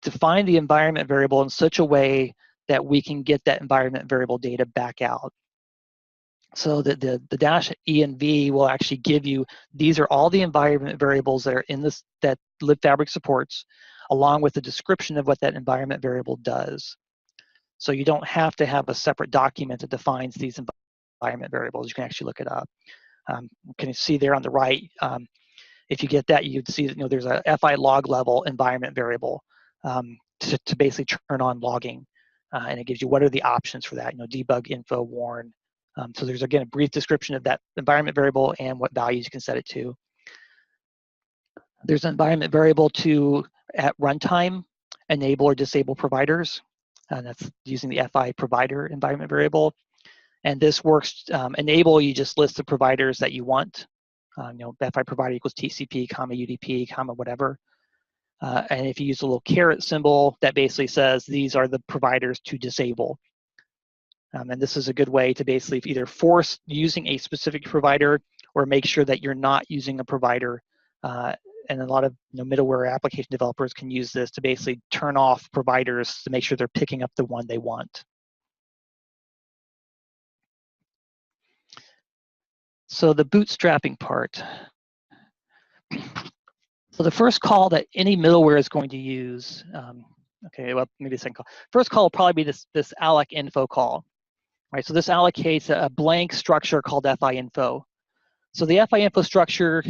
define the environment variable in such a way that we can get that environment variable data back out. So that the -env will actually give you, these are all the environment variables that are in this, that Libfabric supports, along with the description of what that environment variable does. So you don't have to have a separate document that defines these environment variables. You can actually look it up. Can you see there on the right? If you get that, you'd see that there's a FI log level environment variable to basically turn on logging, and it gives you what are the options for that. Debug, info, warn. So there's again a brief description of that environment variable and what values you can set it to. There's an environment variable to at runtime enable or disable providers. And that's using the FI provider environment variable. And this works, enable, you just list the providers that you want. FI provider equals TCP, UDP, whatever. And if you use a little caret symbol, that basically says these are the providers to disable. And this is a good way to basically either force using a specific provider or make sure that you're not using a provider. And a lot of middleware application developers can use this to basically turn off providers to make sure they're picking up the one they want. So the bootstrapping part. So the first call that any middleware is going to use, okay, well, maybe the second call. First call will probably be this alloc info call, right? So this allocates a blank structure called FI info. So the FI info structure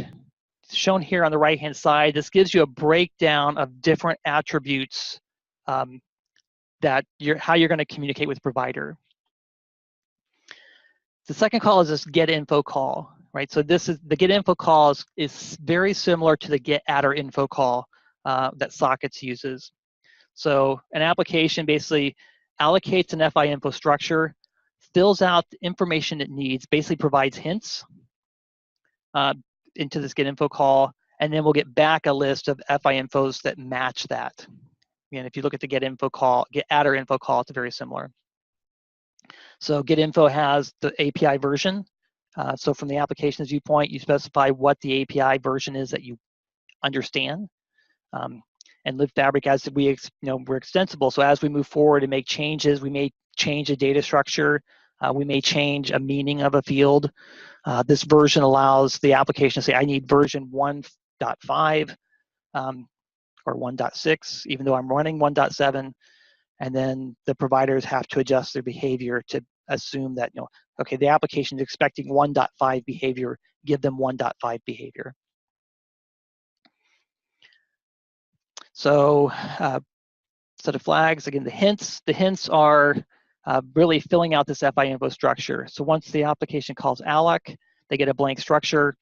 shown here on the right-hand side, this gives you a breakdown of different attributes that how you're going to communicate with provider. The second call is this get info call, right? So this is the get info call is very similar to the get attr info call that sockets uses. So an application basically allocates an FI info structure, fills out the information it needs, basically provides hints into this get info call, and then we'll get back a list of FI infos that match that. And if you look at the get info call, get attr info call, it's very similar. So get info has the API version. So from the application's viewpoint, you specify what the API version is that you understand. And Libfabric, as we're extensible. So as we move forward and make changes, we may change a data structure. We may change a meaning of a field. This version allows the application to say, I need version 1.5 or 1.6, even though I'm running 1.7. And then the providers have to adjust their behavior to assume that, okay, the application is expecting 1.5 behavior, give them 1.5 behavior. So set of flags, again, the hints are really filling out this FI info structure. So once the application calls alloc, they get a blank structure,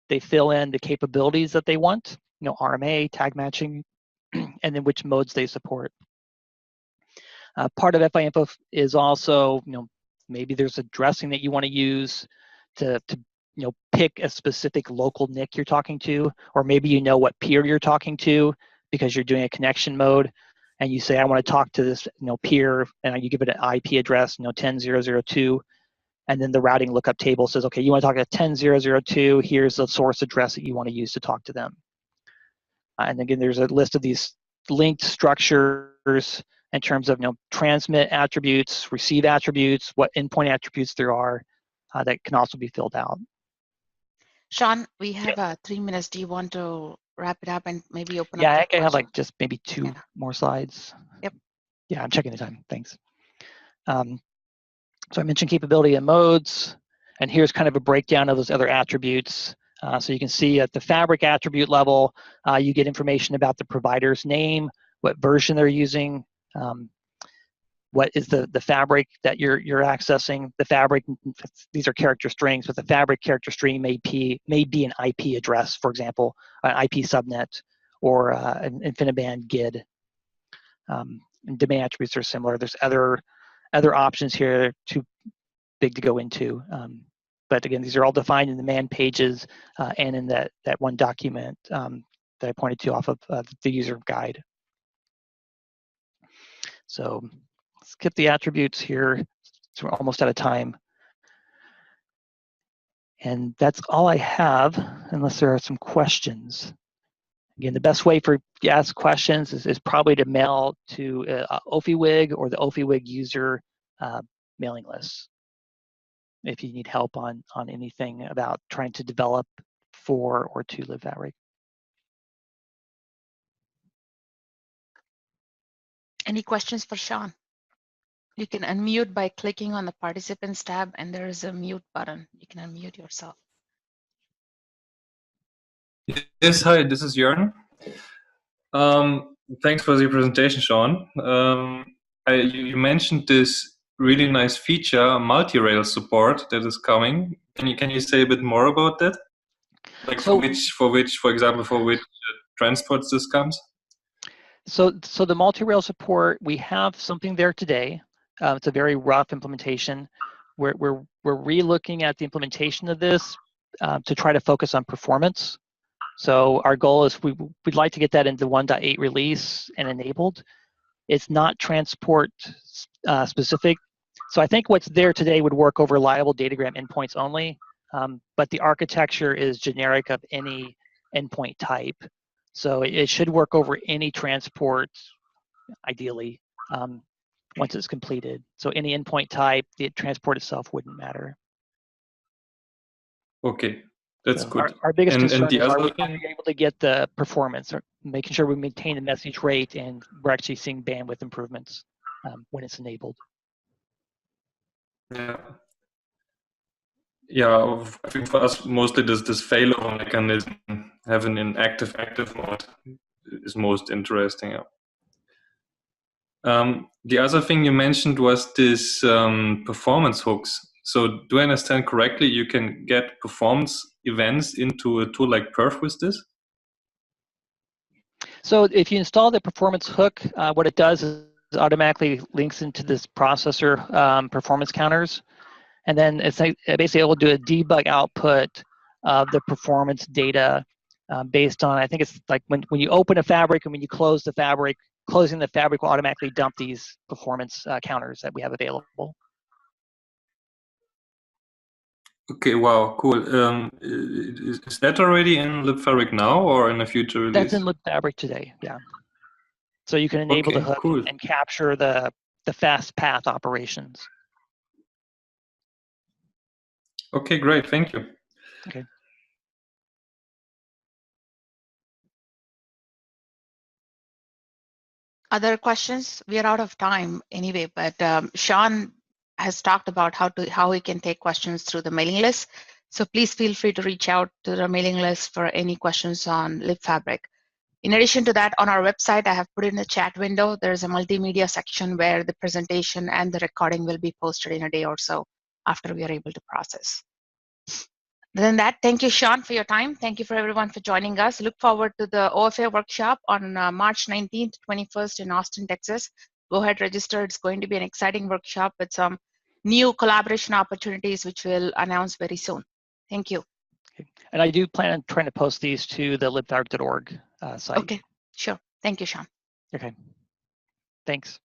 they fill in the capabilities that they want, RMA, tag matching, and then which modes they support. Part of FI info is also, maybe there's a dressing that you want to use to pick a specific local NIC you're talking to, or maybe you know what peer you're talking to because you're doing a connection mode, and you say, I want to talk to this peer, and you give it an IP address, 10.0.0.2, and then the routing lookup table says, okay, you want to talk to 10.0.0.2, here's the source address that you want to use to talk to them. And again, there's a list of these linked structures in terms of transmit attributes, receive attributes, what endpoint attributes there are that can also be filled out. Sean, we have 3 minutes. Do you want to wrap it up and maybe open up? Yeah, I have like just maybe two more slides. Yep. Yeah, I'm checking the time. Thanks. So I mentioned capability and modes, and here's kind of a breakdown of those other attributes. So you can see at the fabric attribute level, you get information about the provider's name, what version they're using, what is the fabric that you're accessing. The fabric, these are character strings, but the fabric character string may be an IP address, for example, an IP subnet, or an InfiniBand GID. And domain attributes are similar. There's other options here, too big to go into. But again, these are all defined in the man pages and in that one document that I pointed to off of the user guide. So skip the attributes here. So we're almost out of time. And that's all I have, unless there are some questions. Again, the best way for you to ask questions is probably to mail to OFAWIG or the OFAWIG user mailing list if you need help on anything about trying to develop for or to Libfabric. Any questions for Sean? You can unmute by clicking on the participants tab, and there is a mute button. You can unmute yourself. Yes, hi, this is Jörn. Thanks for the presentation, Sean. You mentioned this really nice feature, multi-rail support that is coming. Can you say a bit more about that? Like for example, for which transports this comes? So the multi-rail support, we have something there today. It's a very rough implementation. We're re-looking at the implementation of this to try to focus on performance. So our goal is we'd like to get that into 1.8 release and enabled. It's not transport specific. So I think what's there today would work over reliable datagram endpoints only, but the architecture is generic of any endpoint type. So it should work over any transport, ideally, once it's completed. So any endpoint type, the transport itself wouldn't matter. Okay, that's good. Our biggest concern the is, are we going to be able to get the performance, or making sure we maintain the message rate and we're actually seeing bandwidth improvements when it's enabled. Yeah, I think for us, mostly this failover mechanism, having an active mode is most interesting. The other thing you mentioned was this performance hooks. So do I understand correctly, you can get performance events into a tool like Perf with this? So if you install the performance hook, what it does is automatically links into this processor performance counters. And then it's like, basically it will do a debug output of the performance data based on, I think it's like when you open a fabric and when you close the fabric, closing the fabric will automatically dump these performance counters that we have available. Okay, wow, cool. Is that already in Libfabric now or in a future release? That's in Libfabric today, yeah. So you can enable the hook and capture the fast path operations. Okay, great, thank you. Okay. Other questions? We are out of time anyway, but Sean has talked about how he can take questions through the mailing list. So please feel free to reach out to the mailing list for any questions on Libfabric. In addition to that, on our website, I have put in the chat window, there's a multimedia section where the presentation and the recording will be posted in a day or so after we are able to process. Other than that, thank you, Sean, for your time. Thank you for everyone for joining us. Look forward to the OFA workshop on March 19th, 21st in Austin, Texas. Go ahead, register. It's going to be an exciting workshop with some new collaboration opportunities, which we'll announce very soon. Thank you. Okay. And I do plan on trying to post these to the libfabric.org site. Okay, sure. Thank you, Sean. Okay. Thanks.